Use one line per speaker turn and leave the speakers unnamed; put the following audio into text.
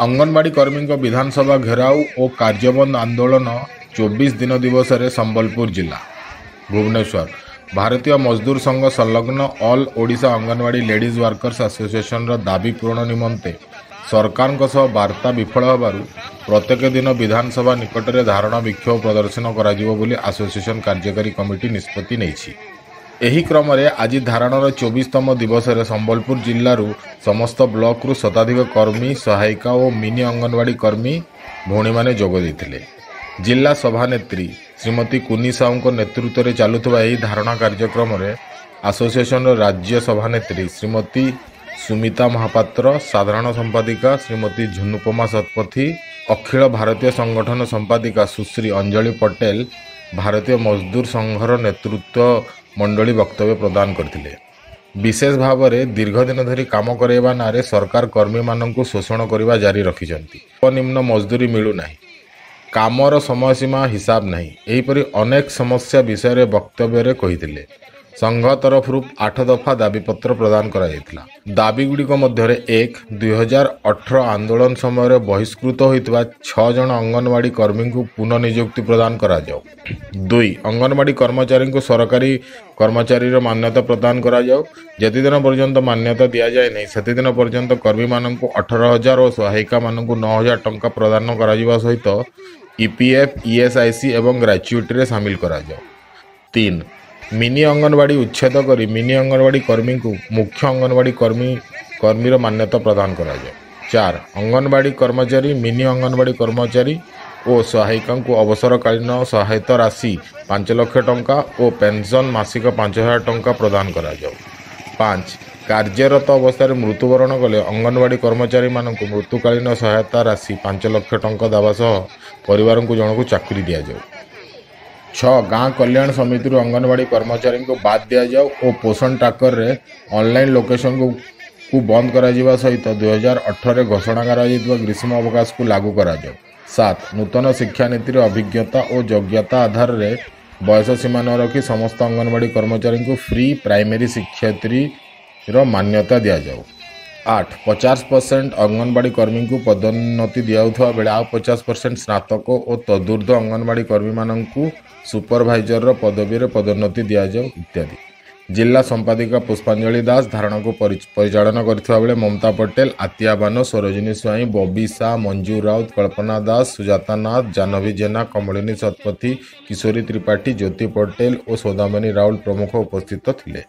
अंगनवाड़ी कर्मी विधानसभा घेराव और कार्यबंद आंदोलन 24 दिन दिवस रे संबलपुर जिला भुवनेश्वर भारतीय मजदूर संघ संलग्न all Odisha anganwadi ladies workers association दाबी पूरण निमंते सरकार वार्ता विफल होबारु प्रत्येक दिन विधानसभा निकट में धारणा विक्षोभ प्रदर्शन करा जिवो बोली एसोसिएशन कार्यकारी कमिटी निष्पत्ति नेछि। एही क्रम रे आज धारणार 24तम दिवस रे संबलपुर जिल्लारू समस्त ब्लॉक रु शताधिक कर्मी सहायिका और मिनी अंगनवाड़ी कर्मी भौणी माने जोग देथिले। जिला सभानेत्री श्रीमती कुनी साहू नेतृत्व में चलुवा यह धारणा कार्यक्रम रे एसोसिएशन राज्य सभानेत्री श्रीमती सुमिता महापात्र, साधारण संपादिका श्रीमती झुनुपमा शतपथी, अखिल भारतीय संगठन संपादिका सुश्री अंजलि पटेल, भारतीय मजदूर संघर नेतृत्व मंडली वक्तव्य प्रदान करथिले। विशेष भाव में दीर्घ दिन धरी काम कराइबा नारे सरकार कर्मी माननकु शोषण करने जारी रखिछंती। निम्न मजदूरी मिलू नाही, कामर समय सीमा हिसाब नहीं, एहीपरि अनेक समस्या विषय रे वक्तव्य रे कहिथिले। संघ तरफ 8 दफा दाबीपत्र प्रदान करा जायतिला। दाबीगुड़िक मध्य 1 2018 आंदोलन समय बहिष्कृत होइतबा 6 जन अंगनवाड़ी कर्मी को पुनः नियुक्ति प्रदान करा जाओ। 2 अंगनवाड़ी कर्मचारी को सरकारी कर्मचारी मान्यता प्रदान करा जाओ। जति दिन पर्यंत मान्यता दि जाए नहीं सेति दिन पर्यंत कर्मी मान 18,000 और सहायिका मान 9,000 टंका प्रदान करा जिवा सहित ईपीएफ, ईएसआईसी एवं ग्रेच्युटी रे शामिल करा जाओ। 3 मिनी अंगनवाड़ी उच्छेद करी मिनी अंगनवाड़ी कर्मी को मुख्य अंगनवाड़ी कर्मीर मान्यता प्रदान करा जाए। 4 अंगनवाड़ी कर्मचारी, मिनी अंगनवाड़ी कर्मचारी और सहायिका को अवसरकालीन सहायता राशि 5 लाख टंका और पेंशन मासिक 5,000 टंका प्रदान करा जाओ। 5 कार्यरत अवस्था मृत्युवरण कले अंगनवाड़ी कर्मचारी मानक मृत्युकालीन सहायता राशि 5 लाख टंका देवा सह परिवार को जनक चाकरी दि जाओ। 6 गाँ कल्याण समिति अंगनवाड़ी कर्मचारी को बाद दि जाओ और पोषण टाकर रे ऑनलाइन लोकेशन को बंद करा जिवा सहित 2018 घोषणा करा ग्रीष्म अवकाश को लागू करा जाओ। 7 नूतन शिक्षा नीतिर अभिज्ञता और योग्यता आधार रे बयस सीमा न रखी समस्त अंगनवाड़ी कर्मचारी को फ्री प्राइमरी शिक्षयित्री मान्यता दि जाओ। 8 50% अंगनवाड़ी कर्मी को पदोन्नति दिया बेले आ 50% स्नातक और तदूर्ध अंगनवाड़ी कर्मी मानू सुपरभाइजर पदवी रे पदोन्नति दि जाओ इत्यादि। जिला संपादिका पुष्पांजलि दास धारणा को परिचालन करथिबा बेले ममता पटेल, आतिया बानो, सरोजिनी स्वाई, बबी शाह, मंजू राउत, कल्पना दास, सुजाता नाथ, जानवी जेना, कमलिनी शतपथी, किशोरी त्रिपाठी, ज्योति पटेल और सौदामणि राउल प्रमुख उपस्थित थिले।